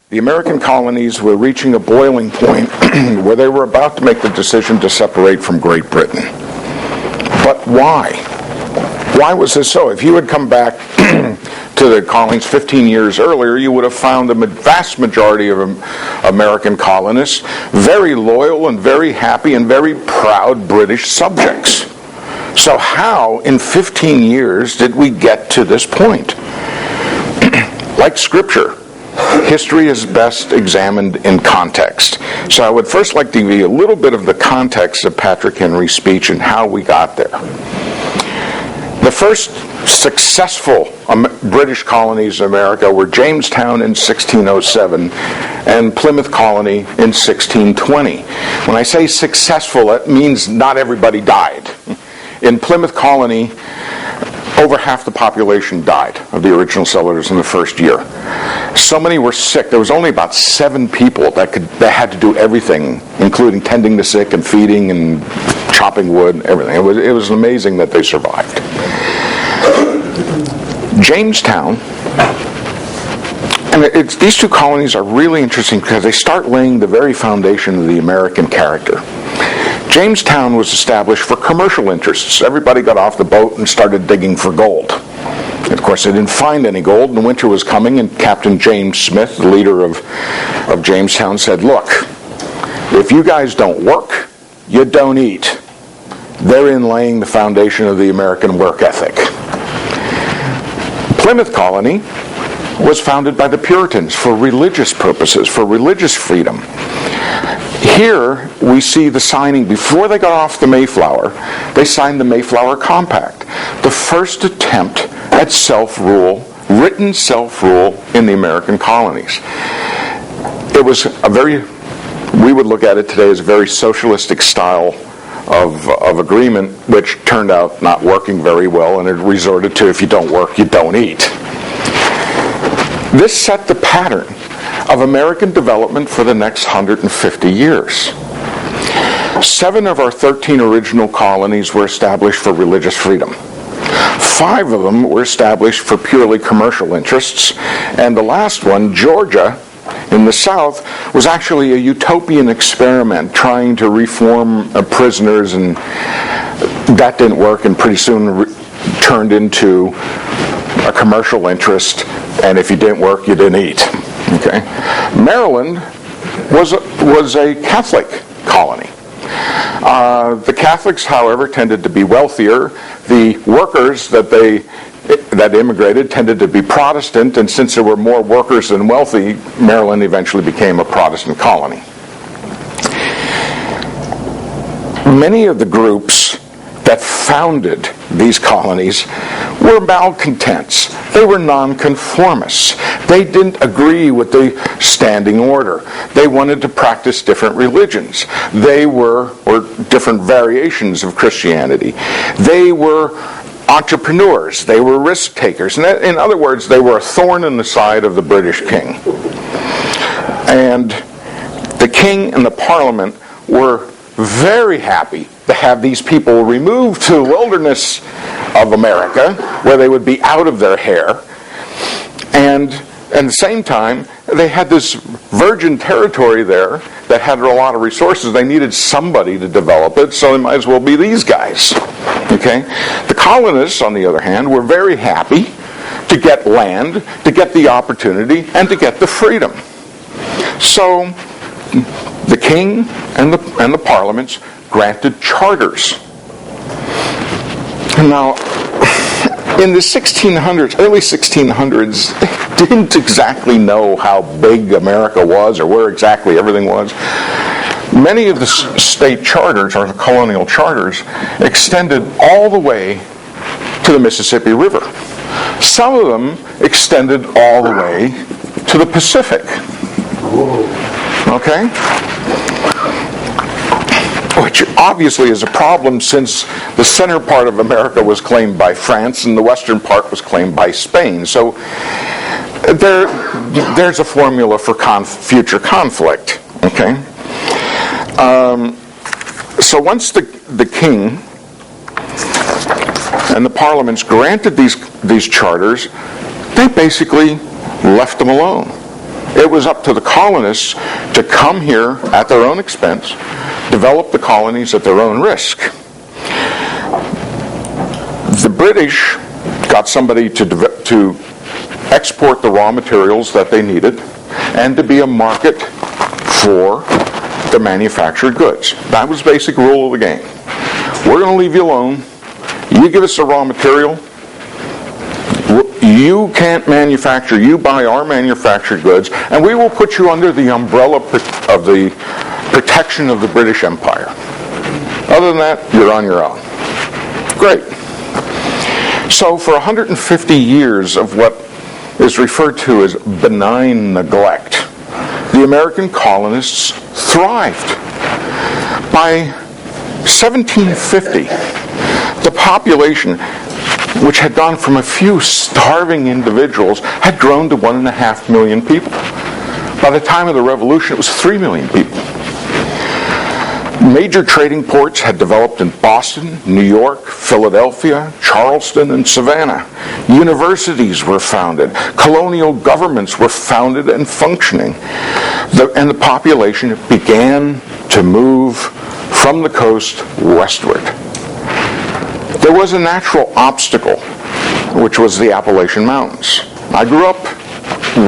The American colonies were reaching a boiling point where they were about to make the decision to separate from Great Britain. But why? Why was this so? If you had come back to the colonies 15 years earlier, you would have found the vast majority of American colonists very loyal and very happy and very proud British subjects. So how, in 15 years, did we get to this point? Like Scripture, history is best examined in context. So I would first like to give you a little bit of the context of Patrick Henry's speech and how we got there. The first successful British colonies in America were Jamestown in 1607 and Plymouth Colony in 1620. When I say successful, it means not everybody died. In Plymouth Colony, over half the population died of the original settlers in the first year. So many were sick. There was only about 7 people that had to do everything, including tending the sick and feeding and chopping wood, everything. It was amazing that they survived. Jamestown, and these two colonies are really interesting because they start laying the very foundation of the American character. Jamestown was established for commercial interests. Everybody got off the boat and started digging for gold. Of course, they didn't find any gold, and winter was coming, and Captain James Smith, the leader of Jamestown, said, "Look, if you guys don't work, you don't eat." Therein laying the foundation of the American work ethic. Plymouth Colony was founded by the Puritans for religious purposes, for religious freedom. Here we see the signing, before they got off the Mayflower, they signed the Mayflower Compact, the first attempt at self-rule, written self-rule in the American colonies. It was we would look at it today as a very socialistic style of agreement, which turned out not working very well, and it resorted to, if you don't work, you don't eat. This set the pattern of American development for the next 150 years. 7 of our 13 original colonies were established for religious freedom. 5 of them were established for purely commercial interests, and the last one, Georgia, in the South, was actually a utopian experiment trying to reform prisoners, and that didn't work, and pretty soon turned into a commercial interest, and if you didn't work, you didn't eat. Okay. Maryland was a Catholic colony. The Catholics, however, tended to be wealthier. The workers that immigrated tended to be Protestant, and since there were more workers than wealthy, Maryland eventually became a Protestant colony. Many of the groups that founded these colonies were malcontents. They were nonconformists. They didn't agree with the standing order. They wanted to practice different religions. Or different variations of Christianity. They were entrepreneurs. They were risk takers. In other words, they were a thorn in the side of the British king. And the king and the parliament were very happy to have these people removed to the wilderness of America, where they would be out of their hair. And at the same time, they had this virgin territory there that had a lot of resources. They needed somebody to develop it, so it might as well be these guys. Okay? The colonists, on the other hand, were very happy to get land, to get the opportunity, and to get the freedom. So the king and the parliaments granted charters. Now, in the 1600s, early 1600s, they didn't exactly know how big America was or where exactly everything was. Many of the state charters, or the colonial charters, extended all the way to the Mississippi River. Some of them extended all the way to the Pacific. Okay? Which obviously is a problem, since the center part of America was claimed by France and the western part was claimed by Spain. So there's a formula for future conflict. Okay. So once the king and the parliaments granted these charters, they basically left them alone. It was up to the colonists to come here at their own expense, develop the colonies at their own risk. The British got somebody to export the raw materials that they needed and to be a market for the manufactured goods. That was the basic rule of the game. We're going to leave you alone. You give us the raw material. You can't manufacture. You buy our manufactured goods, and we will put you under the umbrella of the protection of the British Empire. Other than that, you're on your own. Great. So for 150 years of what is referred to as benign neglect, the American colonists thrived. By 1750, the population, which had gone from a few starving individuals, had grown to 1.5 million people. By the time of the Revolution, it was 3 million people. Major trading ports had developed in Boston, New York, Philadelphia, Charleston, and Savannah. Universities were founded. Colonial governments were founded and functioning. And the population began to move from the coast westward. There was a natural obstacle, which was the Appalachian Mountains. I grew up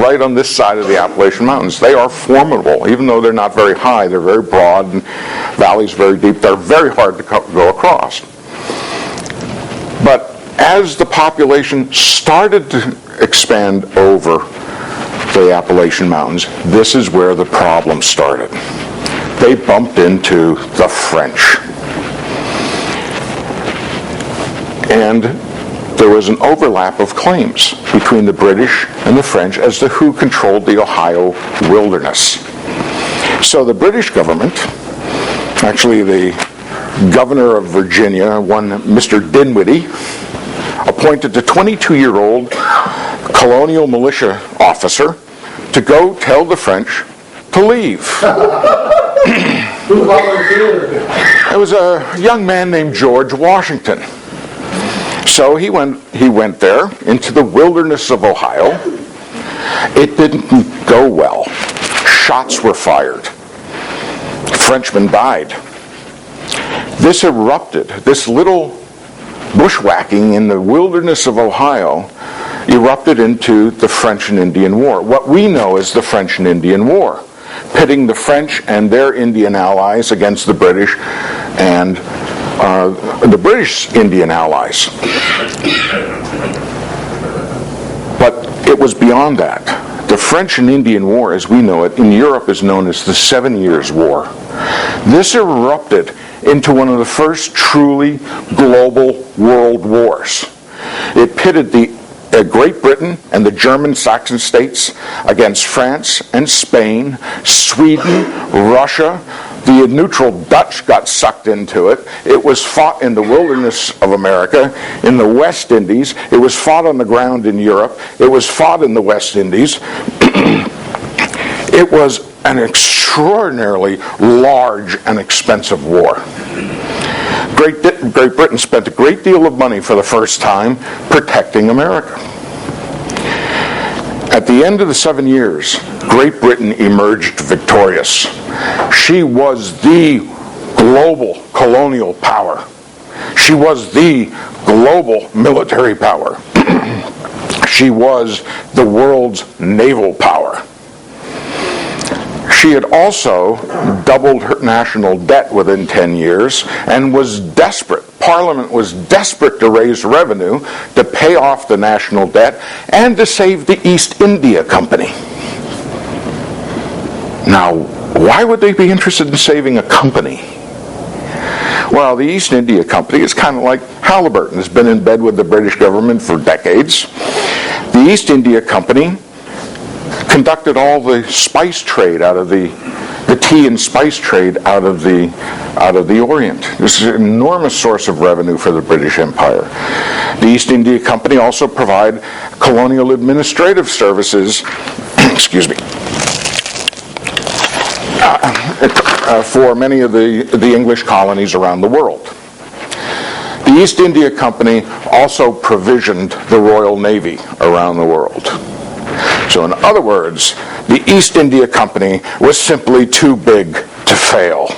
right on this side of the Appalachian Mountains. They are formidable. Even though they're not very high, they're very broad, and valleys very deep. They're very hard to go across. But as the population started to expand over the Appalachian Mountains, this is where the problem started. They bumped into the French. And there was an overlap of claims between the British and the French as to who controlled the Ohio wilderness. So the British government, actually the governor of Virginia, one Mr. Dinwiddie, appointed the 22-year-old colonial militia officer to go tell the French to leave. Who volunteered? It was a young man named George Washington. So he went there into the wilderness of Ohio. It didn't go well. Shots were fired. Frenchmen died. This erupted. This little bushwhacking in the wilderness of Ohio erupted into the French and Indian War. What we know as the French and Indian War, pitting the French and their Indian allies against the British and the British Indian allies. But it was beyond that. The French and Indian War, as we know it, in Europe is known as the 7 Years' War. This erupted into one of the first truly global world wars. It pitted the Great Britain and the German Saxon states against France and Spain, Sweden, Russia. The neutral Dutch got sucked into it. It was fought in the wilderness of America, in the West Indies. It was fought on the ground in Europe. It was fought in the West Indies. It was an extraordinarily large and expensive war. Great Britain spent a great deal of money for the first time protecting America. At the end of the 7 years, Great Britain emerged victorious. She was the global colonial power. She was the global military power. She was the world's naval power. She had also doubled her national debt within 10 years and was desperate. Parliament was desperate to raise revenue to pay off the national debt and to save the East India Company. Now, why would they be interested in saving a company? Well, the East India Company is kind of like Halliburton. It's been in bed with the British government for decades. The East India Company conducted all the spice trade out of the tea and spice trade out of the Orient. This is an enormous source of revenue for the British Empire. The East India Company also provided colonial administrative services, excuse me, for many of the English colonies around the world. The East India Company also provisioned the Royal Navy around the world. So in other words, the East India Company was simply too big to fail.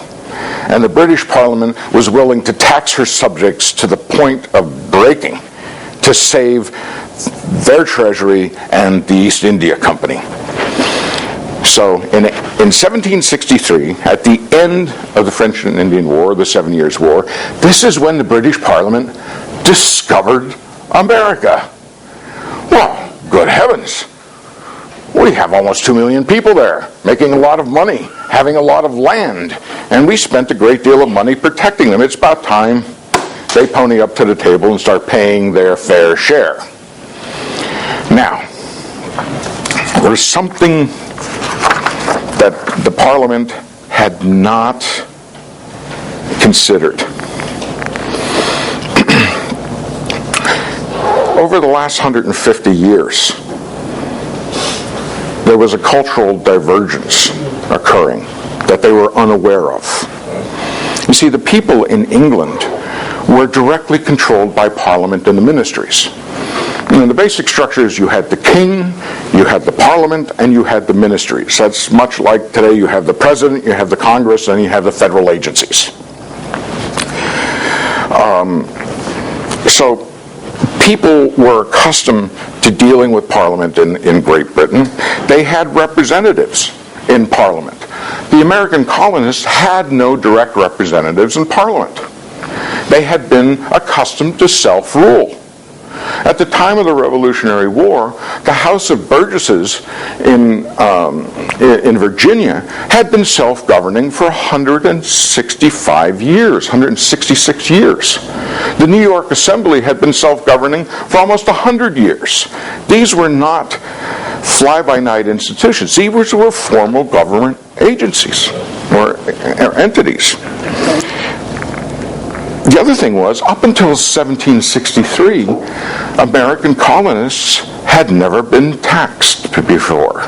And the British Parliament was willing to tax her subjects to the point of breaking to save their treasury and the East India Company. So in 1763, at the end of the French and Indian War, the 7 Years' War, this is when the British Parliament discovered America. Well, good heavens. We have almost 2 million people there, making a lot of money, having a lot of land, and we spent a great deal of money protecting them. It's about time they pony up to the table and start paying their fair share. Now, there's something that the Parliament had not considered. Over the last 150 years, there was a cultural divergence occurring that they were unaware of. You see, the people in England were directly controlled by Parliament and the ministries. And the basic structure is you had the king, you had the Parliament, and you had the ministries. That's much like today you have the President, you have the Congress, and you have the federal agencies. So people were accustomed to dealing with Parliament in Great Britain. They had representatives in Parliament. The American colonists had no direct representatives in Parliament. They had been accustomed to self-rule. At the time of the Revolutionary War, the House of Burgesses in Virginia had been self-governing for 165 years, 166 years. The New York Assembly had been self-governing for almost 100 years. These were not fly-by-night institutions. These were formal government agencies or entities. The other thing was, up until 1763, American colonists had never been taxed before.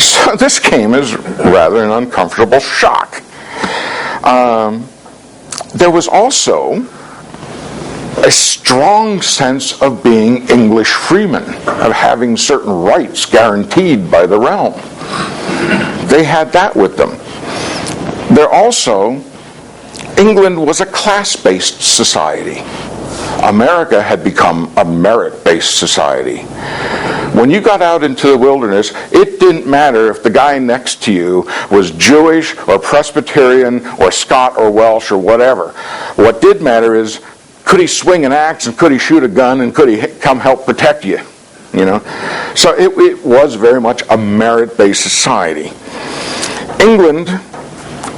So this came as rather an uncomfortable shock. There was also a strong sense of being English freemen, of having certain rights guaranteed by the realm. They had that with them. England was a class-based society. America had become a merit-based society. When you got out into the wilderness, it didn't matter if the guy next to you was Jewish or Presbyterian or Scot or Welsh or whatever. What did matter is, could he swing an axe and could he shoot a gun and could he come help protect you? You know? So it was very much a merit-based society. England,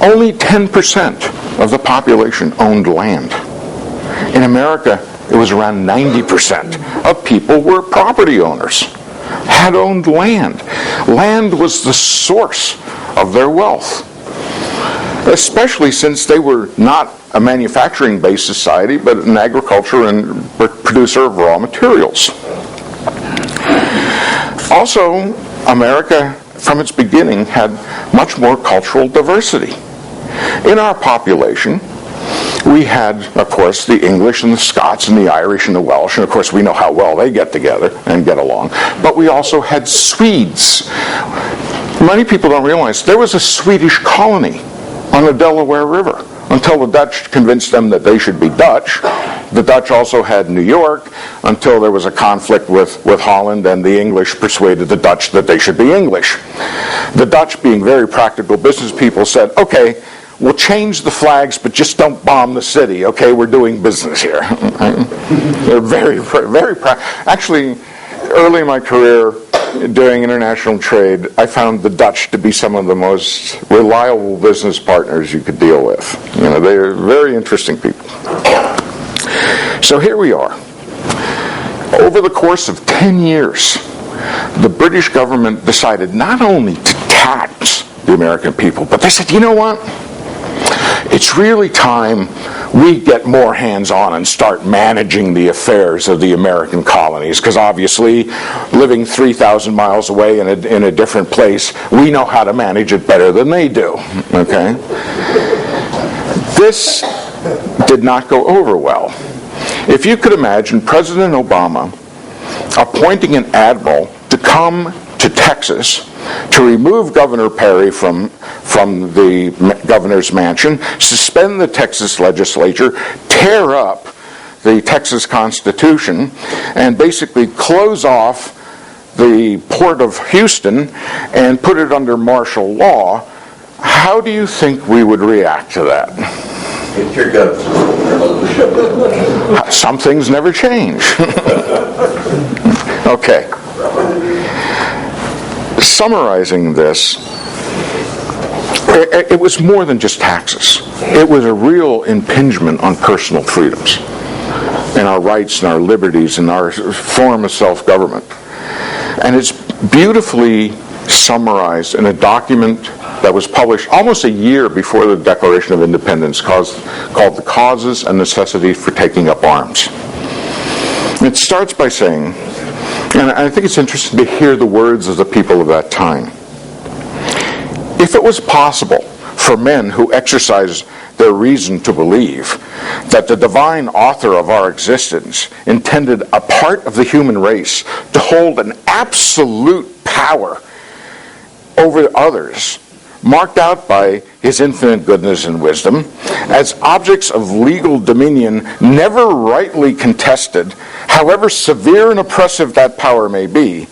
only 10% of the population owned land. In America, it was around 90% of people were property owners, had owned land. Land was the source of their wealth, especially since they were not a manufacturing-based society, but an agriculture and producer of raw materials. Also, America, from its beginning, had much more cultural diversity. In our population, we had, of course, the English and the Scots and the Irish and the Welsh, and of course we know how well they get together and get along. But we also had Swedes. Many people don't realize there was a Swedish colony on the Delaware River until the Dutch convinced them that they should be Dutch. The Dutch also had New York until there was a conflict with Holland, and the English persuaded the Dutch that they should be English. The Dutch, being very practical business people, said, okay, we'll change the flags, but just don't bomb the city. Okay, we're doing business here. They're very, very practical. Actually, early in my career doing international trade, I found the Dutch to be some of the most reliable business partners you could deal with. You know, they're very interesting people. So here we are. Over the course of 10 years, the British government decided not only to tax the American people, but they said, you know what? It's really time we get more hands-on and start managing the affairs of the American colonies, because obviously, living 3,000 miles away in a different place, we know how to manage it better than they do. Okay? This did not go over well. If you could imagine President Obama appointing an admiral to come to Texas to remove Governor Perry from the governor's mansion, suspend the Texas legislature, tear up the Texas Constitution, and basically close off the port of Houston and put it under martial law. How do you think we would react to that? Get your guts. Some things never change. Okay. Summarizing this, it was more than just taxes. It was a real impingement on personal freedoms and our rights and our liberties and our form of self-government. And it's beautifully summarized in a document that was published almost a year before the Declaration of Independence called The Causes and Necessity for Taking Up Arms. It starts by saying, and I think it's interesting to hear the words of the people of that time. If it was possible for men who exercised their reason to believe that the divine author of our existence intended a part of the human race to hold an absolute power over others, marked out by his infinite goodness and wisdom, as objects of legal dominion never rightly contested, however severe and oppressive that power may be,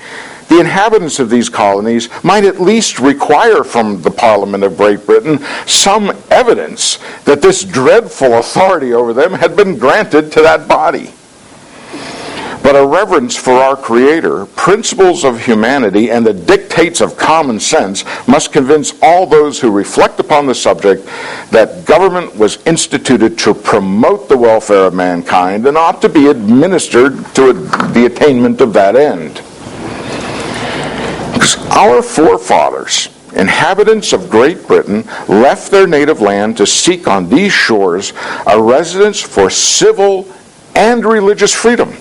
the inhabitants of these colonies might at least require from the Parliament of Great Britain some evidence that this dreadful authority over them had been granted to that body. But a reverence for our Creator, principles of humanity, and the dictates of common sense must convince all those who reflect upon the subject that government was instituted to promote the welfare of mankind and ought to be administered to the attainment of that end. Our forefathers, inhabitants of Great Britain, left their native land to seek on these shores a residence for civil and religious freedom,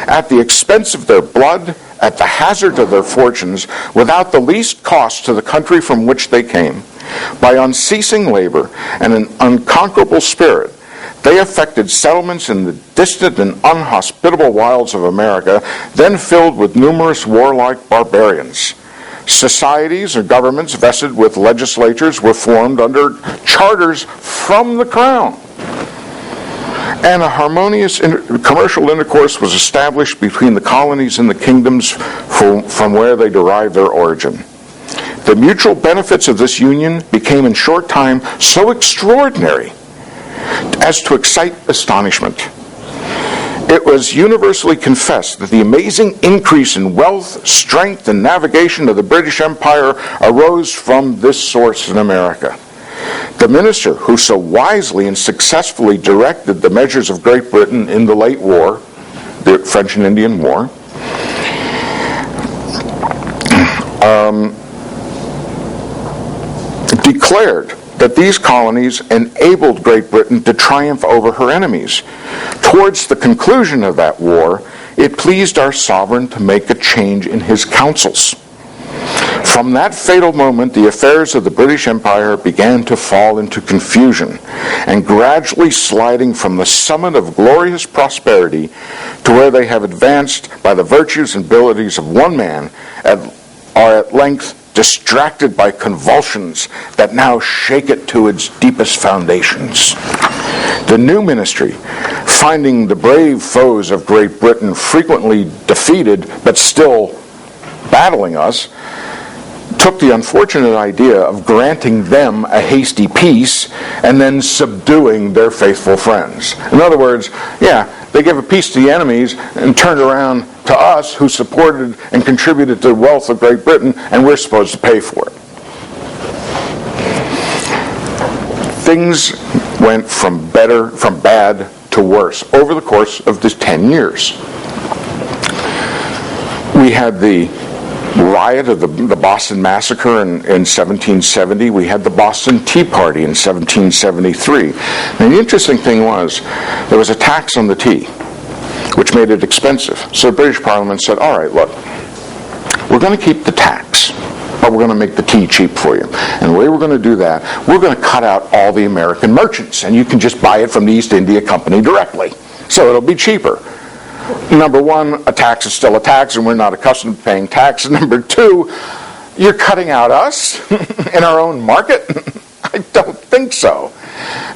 at the expense of their blood, at the hazard of their fortunes, without the least cost to the country from which they came. By unceasing labor and an unconquerable spirit, they effected settlements in the distant and unhospitable wilds of America, then filled with numerous warlike barbarians. Societies or governments vested with legislatures were formed under charters from the crown. And a harmonious commercial intercourse was established between the colonies and the kingdoms from where they derived their origin. The mutual benefits of this union became in short time so extraordinary as to excite astonishment. It was universally confessed that the amazing increase in wealth, strength, and navigation of the British Empire arose from this source in America. The minister who so wisely and successfully directed the measures of Great Britain in the late war, the French and Indian War, declared that these colonies enabled Great Britain to triumph over her enemies. Towards the conclusion of that war, it pleased our sovereign to make a change in his counsels. From that fatal moment, the affairs of the British Empire began to fall into confusion, and gradually sliding from the summit of glorious prosperity to where they have advanced by the virtues and abilities of one man, are at length distracted by convulsions that now shake it to its deepest foundations. The new ministry, finding the brave foes of Great Britain frequently defeated but still battling us, took the unfortunate idea of granting them a hasty peace and then subduing their faithful friends. In other words, they gave a peace to the enemies and turned around to us who supported and contributed to the wealth of Great Britain, and we're supposed to pay for it. Things went from bad to worse over the course of the 10 years. We had the riot of the Boston Massacre in 1770. We had the Boston Tea Party in 1773. And the interesting thing was, there was a tax on the tea, which made it expensive. So the British Parliament said, all right, look, we're going to keep the tax, but we're going to make the tea cheap for you. And the way we're going to do that, we're going to cut out all the American merchants, and you can just buy it from the East India Company directly. So it'll be cheaper. Number one, a tax is still a tax, and we're not accustomed to paying tax. Number two, You're cutting out us in our own market? I don't think so.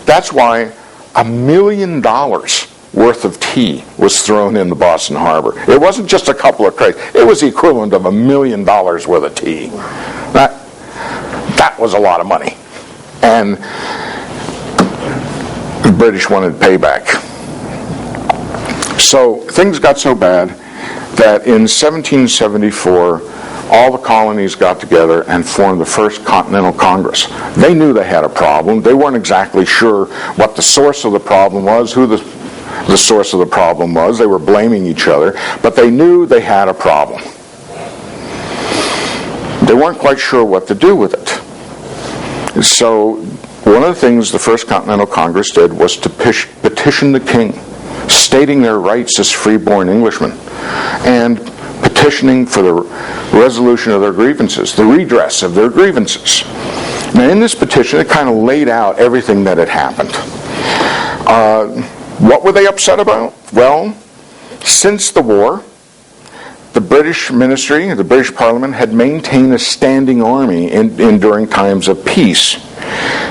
That's why $1 million worth of tea was thrown in the Boston Harbor. It wasn't just a couple of crates. It was the equivalent of $1 million worth of tea. That was a lot of money. And the British wanted payback. So things got so bad that in 1774, all the colonies got together and formed the First Continental Congress. They knew they had a problem. They weren't exactly sure what the source of the problem was, who the source of the problem was. They were blaming each other, but they knew they had a problem. They weren't quite sure what to do with it. So one of the things the First Continental Congress did was to petition the king, stating their rights as freeborn Englishmen, and petitioning for the resolution of their grievances, the redress of their grievances. Now, in this petition, it kind of laid out everything that had happened. What were they upset about? Well, since the war, the British ministry, the British Parliament, had maintained a standing army during times of peace.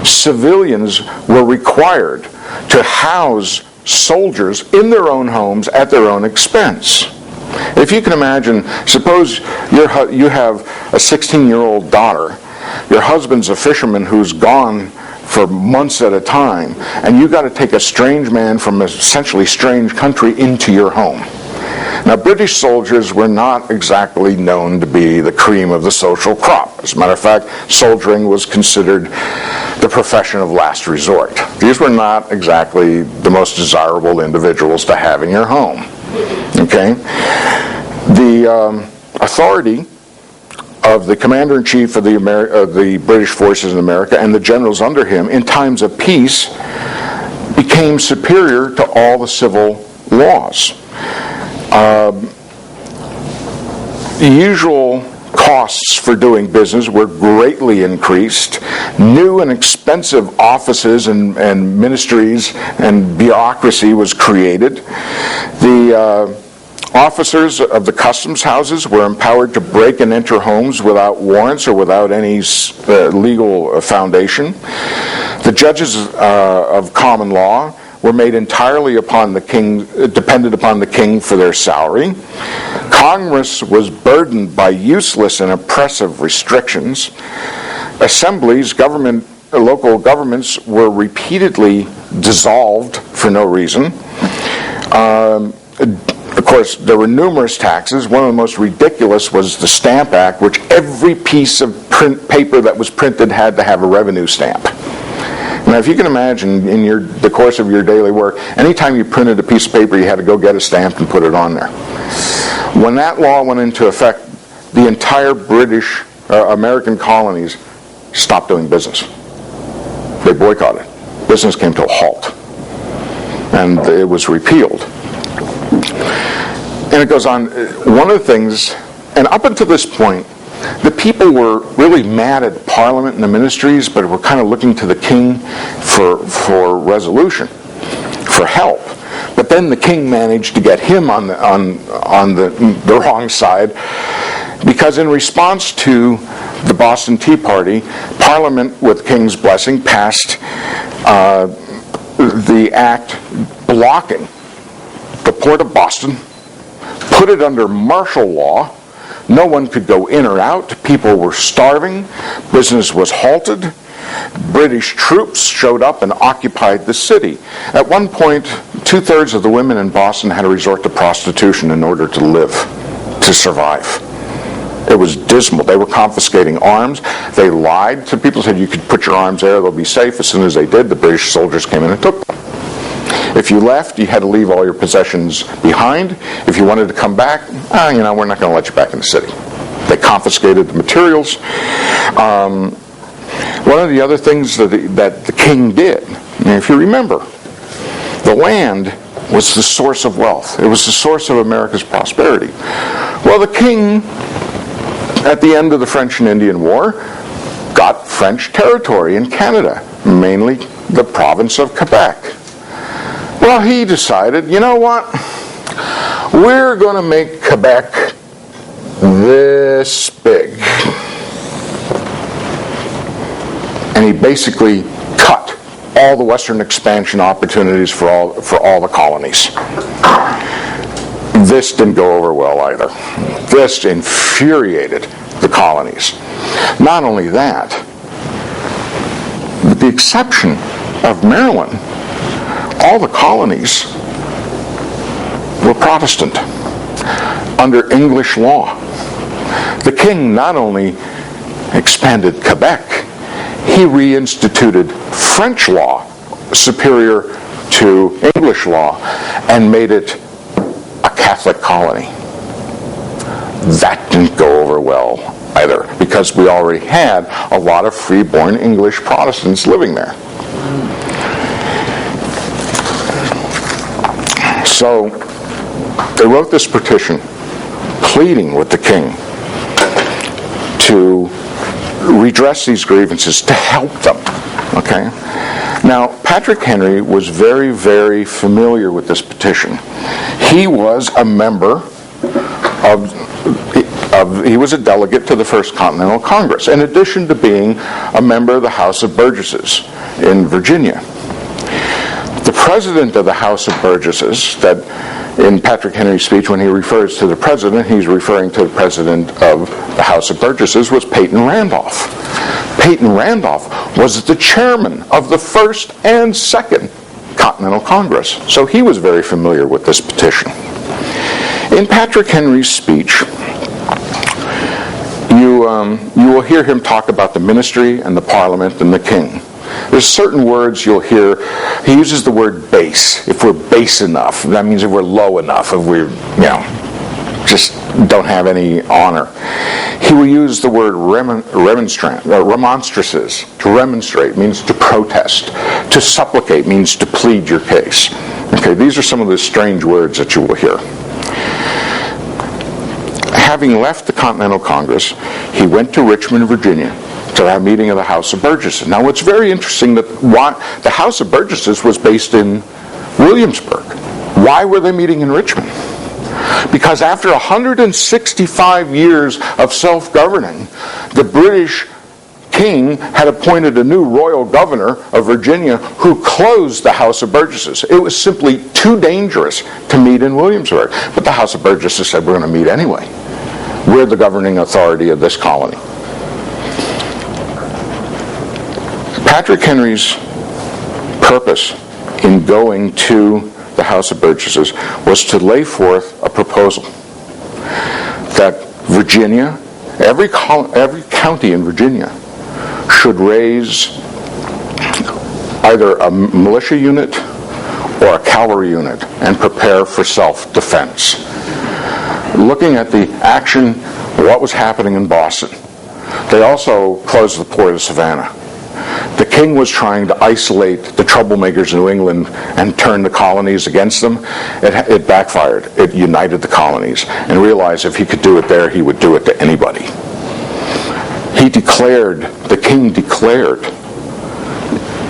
Civilians were required to house soldiers in their own homes at their own expense. If you can imagine, suppose you have a 16-year-old daughter, your husband's a fisherman who's gone for months at a time, and you got to take a strange man from a essentially strange country into your home. Now, British soldiers were not exactly known to be the cream of the social crop. As a matter of fact, soldiering was considered the profession of last resort. These were not exactly the most desirable individuals to have in your home. Okay? The authority of the commander-in-chief of the British forces in America and the generals under him in times of peace became superior to all the civil laws. The usual costs for doing business were greatly increased. New and expensive offices and ministries and bureaucracy was created. The officers of the customs houses were empowered to break and enter homes without warrants or without any legal foundation. The judges of common law were made entirely upon the king, dependent upon the king for their salary. Congress was burdened by useless and oppressive restrictions. Assemblies, local governments were repeatedly dissolved for no reason. Of course, there were numerous taxes. One of the most ridiculous was the Stamp Act, which every piece of paper that was printed had to have a revenue stamp. Now, if you can imagine, in the course of your daily work, anytime you printed a piece of paper, you had to go get a stamp and put it on there. When that law went into effect, the entire American colonies stopped doing business. They boycotted. Business came to a halt. And it was repealed. And it goes on. One of the things, and up until this point, the people were really mad at Parliament and the ministries, but were kind of looking to the king for resolution, for help. But then the king managed to get him on the wrong side, because in response to the Boston Tea Party, Parliament, with king's blessing, passed the act blocking the port of Boston, put it under martial law. No one could go in or out. People were starving. Business was halted. British troops showed up and occupied the city. At one point, 2/3 of the women in Boston had to resort to prostitution in order to live, to survive. It was dismal. They were confiscating arms. They lied to people, said you could put your arms there, they'll be safe. As soon as they did, the British soldiers came in and took them. If you left, you had to leave all your possessions behind. If you wanted to come back, we're not going to let you back in the city. They confiscated the materials. One of the other things that the king did, and if you remember, the land was the source of wealth. It was the source of America's prosperity. Well, the king, at the end of the French and Indian War, got French territory in Canada, mainly the province of Quebec. Well, he decided, you know what? We're going to make Quebec this big. and he basically cut all the Western expansion opportunities for all the colonies. This didn't go over well either. This infuriated the colonies. Not only that, with the exception of Maryland, all the colonies were Protestant under English law. The king not only expanded Quebec, he reinstituted French law superior to English law and made it a Catholic colony. That didn't go over well either, because we already had a lot of free-born English Protestants living there. So they wrote this petition pleading with the king to redress these grievances, to help them. Okay? Now, Patrick Henry was very, very familiar with this petition. He was a member he was a delegate to the First Continental Congress, in addition to being a member of the House of Burgesses in Virginia. The president of the House of Burgesses, that in Patrick Henry's speech, when he refers to the president, he's referring to the president of the House of Burgesses, was Peyton Randolph. Peyton Randolph was the chairman of the First and Second Continental Congress, so he was very familiar with this petition. In Patrick Henry's speech, you will hear him talk about the ministry and the parliament and the king. There's certain words you'll hear. He uses the word base. If we're base enough, that means if we're low enough, if we're, just don't have any honor. He will use the word remonstrances. To remonstrate means to protest. To supplicate means to plead your case. Okay, these are some of the strange words that you will hear. Having left the Continental Congress, he went to Richmond, Virginia, to a meeting of the House of Burgesses. Now, what's very interesting that the House of Burgesses was based in Williamsburg. Why were they meeting in Richmond? Because after 165 years of self-governing, the British king had appointed a new royal governor of Virginia who closed the House of Burgesses. It was simply too dangerous to meet in Williamsburg. But the House of Burgesses said, we're going to meet anyway. We're the governing authority of this colony. Patrick Henry's purpose in going to the House of Burgesses was to lay forth a proposal that Virginia, every county in Virginia, should raise either a militia unit or a cavalry unit and prepare for self-defense. Looking at the action, what was happening in Boston, they also closed the port of Savannah. The king was trying to isolate the troublemakers in New England and turn the colonies against them. It backfired. It united the colonies and realized if he could do it there, he would do it to anybody. The king declared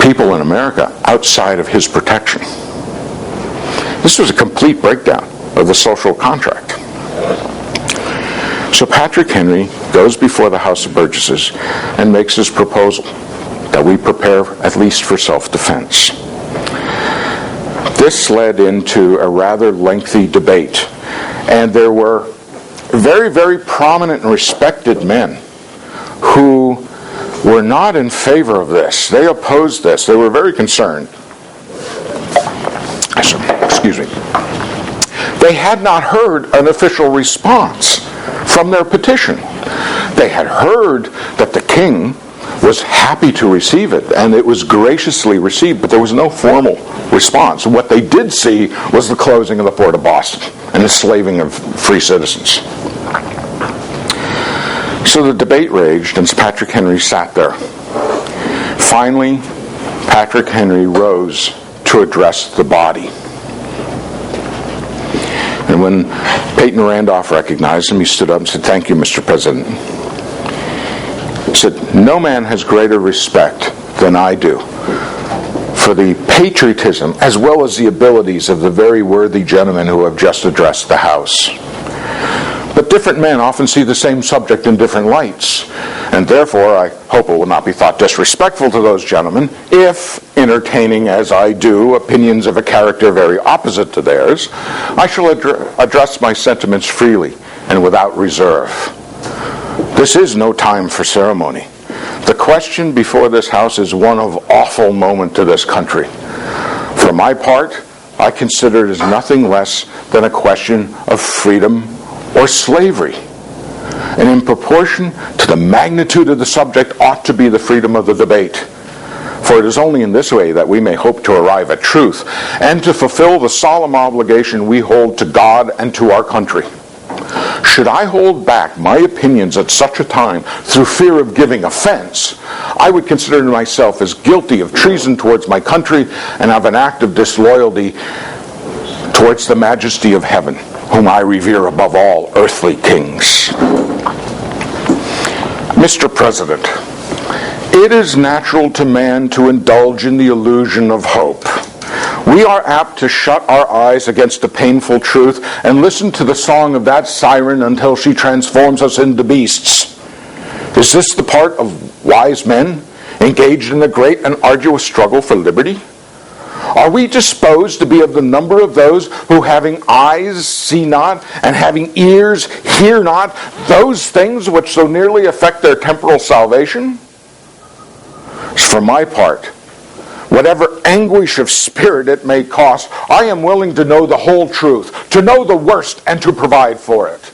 people in America outside of his protection. This was a complete breakdown of the social contract. So Patrick Henry goes before the House of Burgesses and makes his proposal that we prepare at least for self-defense. This led into a rather lengthy debate, and there were very, very prominent and respected men who were not in favor of this. They opposed this. They were very concerned. Excuse me. They had not heard an official response from their petition. They had heard that the king was happy to receive it, and it was graciously received, but there was no formal response. What they did see was the closing of the port of Boston and the enslaving of free citizens. So the debate raged, and Patrick Henry sat there. Finally, Patrick Henry rose to address the body. And when Peyton Randolph recognized him, he stood up and said, "Thank you, Mr. President." He said, "No man has greater respect than I do for the patriotism as well as the abilities of the very worthy gentlemen who have just addressed the House. But different men often see the same subject in different lights, and therefore I hope it will not be thought disrespectful to those gentlemen if, entertaining as I do opinions of a character very opposite to theirs, I shall address my sentiments freely and without reserve. This is no time for ceremony. The question before this House is one of awful moment to this country. For my part, I consider it as nothing less than a question of freedom or slavery. And in proportion to the magnitude of the subject ought to be the freedom of the debate. For it is only in this way that we may hope to arrive at truth and to fulfill the solemn obligation we hold to God and to our country. Should I hold back my opinions at such a time through fear of giving offense, I would consider myself as guilty of treason towards my country and of an act of disloyalty towards the majesty of heaven, whom I revere above all earthly kings. Mr. President, it is natural to man to indulge in the illusion of hope. We are apt to shut our eyes against the painful truth and listen to the song of that siren until she transforms us into beasts. Is this the part of wise men engaged in the great and arduous struggle for liberty? Are we disposed to be of the number of those who, having eyes, see not, and having ears, hear not, those things which so nearly affect their temporal salvation? For my part, whatever anguish of spirit it may cost, I am willing to know the whole truth, to know the worst, and to provide for it.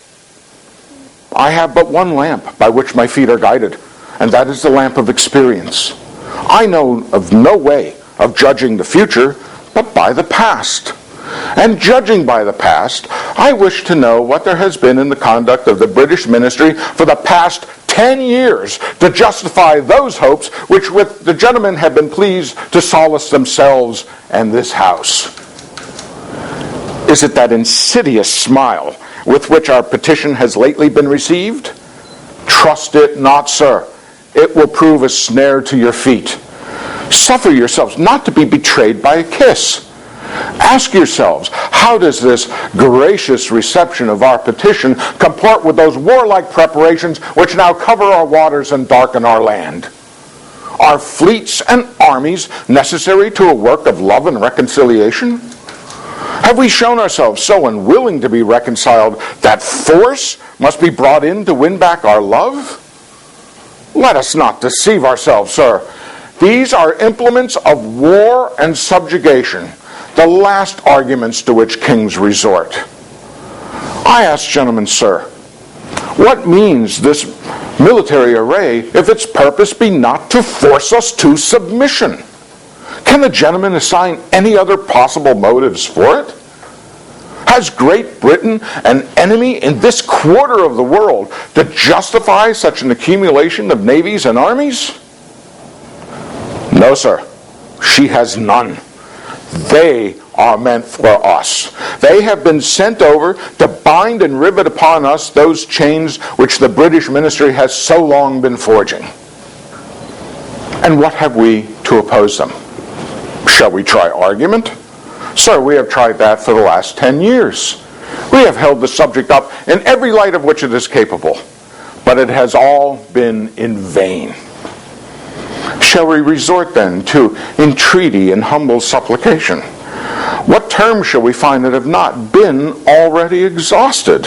I have but one lamp by which my feet are guided, and that is the lamp of experience. I know of no way of judging the future, but by the past. And judging by the past, I wish to know what there has been in the conduct of the British ministry for the past 10 years to justify those hopes which with the gentlemen have been pleased to solace themselves and this House. Is it that insidious smile with which our petition has lately been received? Trust it not, sir. It will prove a snare to your feet. Suffer yourselves not to be betrayed by a kiss. Ask yourselves, how does this gracious reception of our petition comport with those warlike preparations which now cover our waters and darken our land? Are fleets and armies necessary to a work of love and reconciliation? Have we shown ourselves so unwilling to be reconciled that force must be brought in to win back our love? Let us not deceive ourselves, sir. These are implements of war and subjugation, the last arguments to which kings resort. I ask, gentlemen, sir, what means this military array if its purpose be not to force us to submission? Can the gentleman assign any other possible motives for it? Has Great Britain an enemy in this quarter of the world to justify such an accumulation of navies and armies? No, sir. She has none. They are meant for us. They have been sent over to bind and rivet upon us those chains which the British ministry has so long been forging. And what have we to oppose them? Shall we try argument? Sir, we have tried that for the last 10 years. We have held the subject up in every light of which it is capable, but it has all been in vain. Shall we resort then to entreaty and humble supplication? What terms shall we find that have not been already exhausted?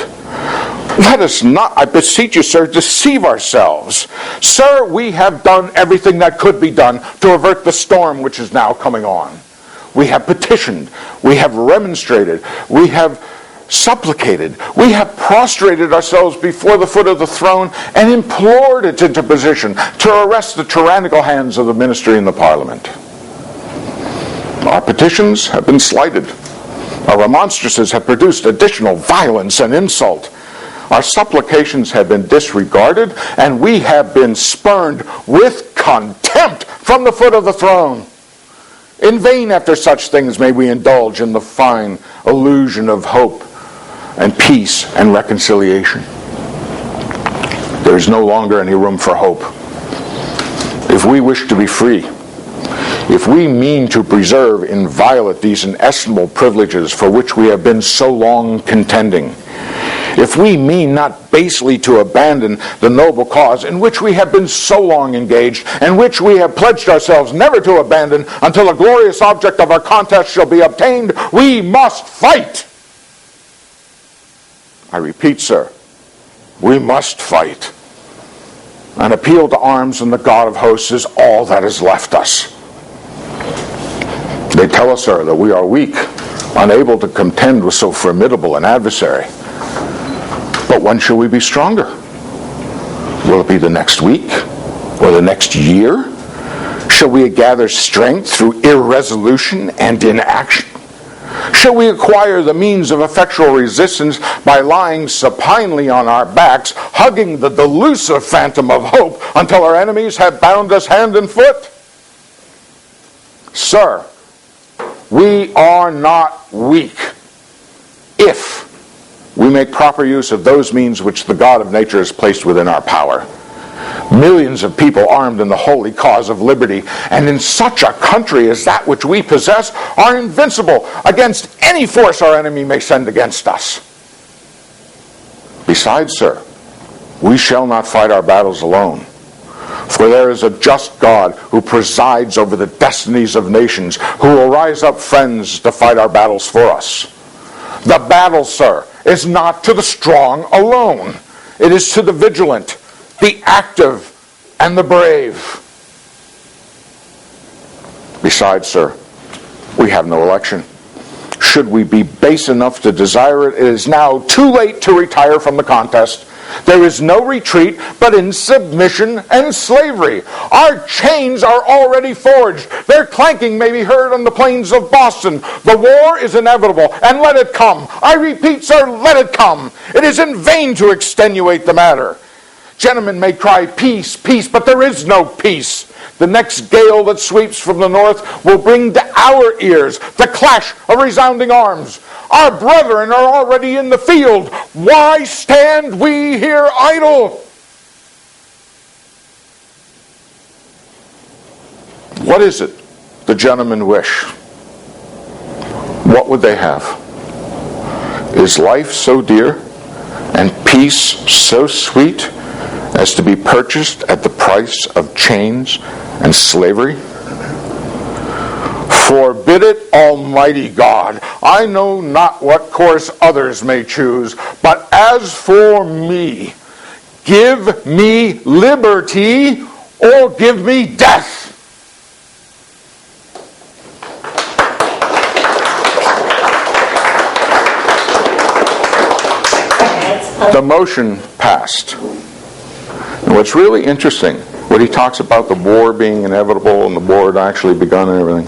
Let us not, I beseech you, sir, deceive ourselves. Sir, we have done everything that could be done to avert the storm which is now coming on. We have petitioned, we have remonstrated, we have supplicated, we have prostrated ourselves before the foot of the throne and implored its interposition to arrest the tyrannical hands of the ministry and the parliament. Our petitions have been slighted. Our remonstrances have produced additional violence and insult. Our supplications have been disregarded, and we have been spurned with contempt from the foot of the throne. In vain after such things may we indulge in the fine illusion of hope and peace and reconciliation. There is no longer any room for hope. If we wish to be free, if we mean to preserve inviolate these inestimable privileges for which we have been so long contending, if we mean not basely to abandon the noble cause in which we have been so long engaged, and which we have pledged ourselves never to abandon until the glorious object of our contest shall be obtained, we must fight. I repeat, sir, we must fight. An appeal to arms and the God of hosts is all that is left us. They tell us, sir, that we are weak, unable to contend with so formidable an adversary. But when shall we be stronger? Will it be the next week? Or the next year? Shall we gather strength through irresolution and inaction? Shall we acquire the means of effectual resistance by lying supinely on our backs, hugging the delusive phantom of hope until our enemies have bound us hand and foot? Sir, we are not weak if we make proper use of those means which the God of nature has placed within our power. Millions of people armed in the holy cause of liberty, and in such a country as that which we possess, are invincible against any force our enemy may send against us. Besides, sir, we shall not fight our battles alone. For there is a just God who presides over the destinies of nations, who will rise up friends to fight our battles for us. The battle, sir, is not to the strong alone. It is to the vigilant, the active, and the brave. Besides, sir, we have no election. Should we be base enough to desire it, it is now too late to retire from the contest. There is no retreat but in submission and slavery. Our chains are already forged. Their clanking may be heard on the plains of Boston. The war is inevitable, and let it come. I repeat, sir, let it come. It is in vain to extenuate the matter. Gentlemen may cry, peace, peace, but there is no peace. The next gale that sweeps from the north will bring to our ears the clash of resounding arms. Our brethren are already in the field. Why stand we here idle? What is it the gentlemen wish? What would they have? Is life so dear and peace so sweet as to be purchased at the price of chains and slavery? Forbid it, Almighty God. I know not what course others may choose, but as for me, give me liberty or give me death. The motion passed. And what's really interesting, when he talks about the war being inevitable and the war had actually begun and everything,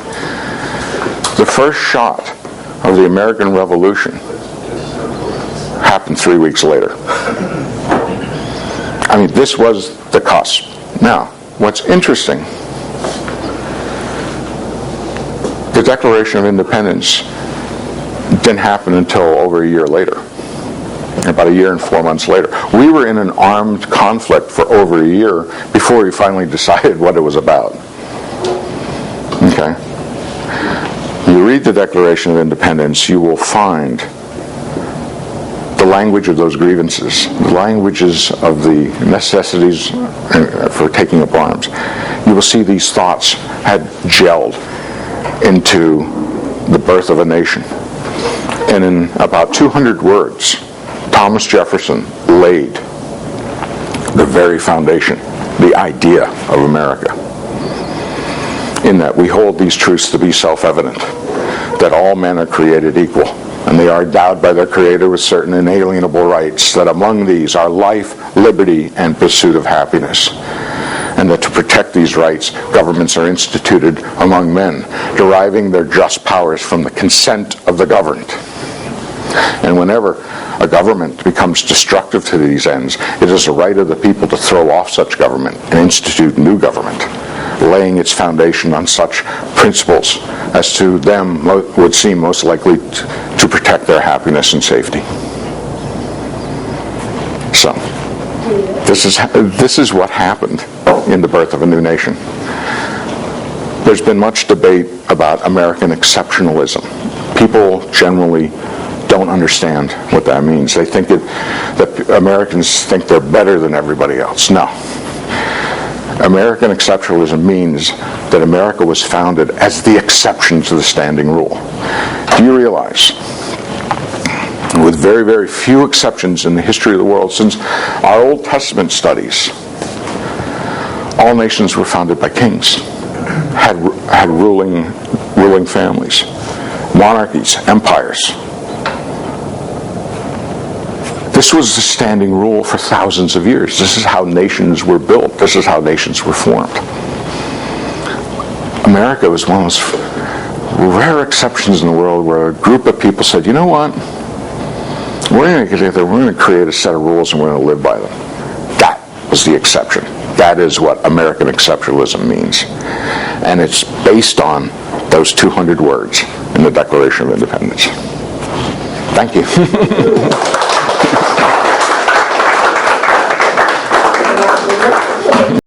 the first shot of the American Revolution happened 3 weeks later. I mean, this was the cusp. Now, what's interesting, the Declaration of Independence didn't happen until over a year later. About a year and 4 months later. We were in an armed conflict for over a year before we finally decided what it was about. Okay? You read the Declaration of Independence, you will find the language of those grievances, the languages of the necessities for taking up arms. You will see these thoughts had gelled into the birth of a nation. And in about 200 words, Thomas Jefferson laid the very foundation, the idea of America. In that we hold these truths to be self-evident, that all men are created equal, and they are endowed by their Creator with certain inalienable rights, that among these are life, liberty, and pursuit of happiness. And that to protect these rights, governments are instituted among men, deriving their just powers from the consent of the governed. And whenever a government becomes destructive to these ends, it is the right of the people to throw off such government and institute new government, laying its foundation on such principles as to them would seem most likely to protect their happiness and safety. So, this is what happened in the birth of a new nation. There's been much debate about American exceptionalism. People generally don't understand what that means. They think that Americans think they're better than everybody else. No. American exceptionalism means that America was founded as the exception to the standing rule. Do you realize, with very, very few exceptions in the history of the world, since our Old Testament studies, all nations were founded by kings, had ruling families, monarchies, empires. This was the standing rule for thousands of years. This is how nations were built. This is how nations were formed. America was one of those rare exceptions in the world where a group of people said, you know what? We're going to get together, we're going to create a set of rules and we're going to live by them. That was the exception. That is what American exceptionalism means. And it's based on those 200 words in the Declaration of Independence. Thank you.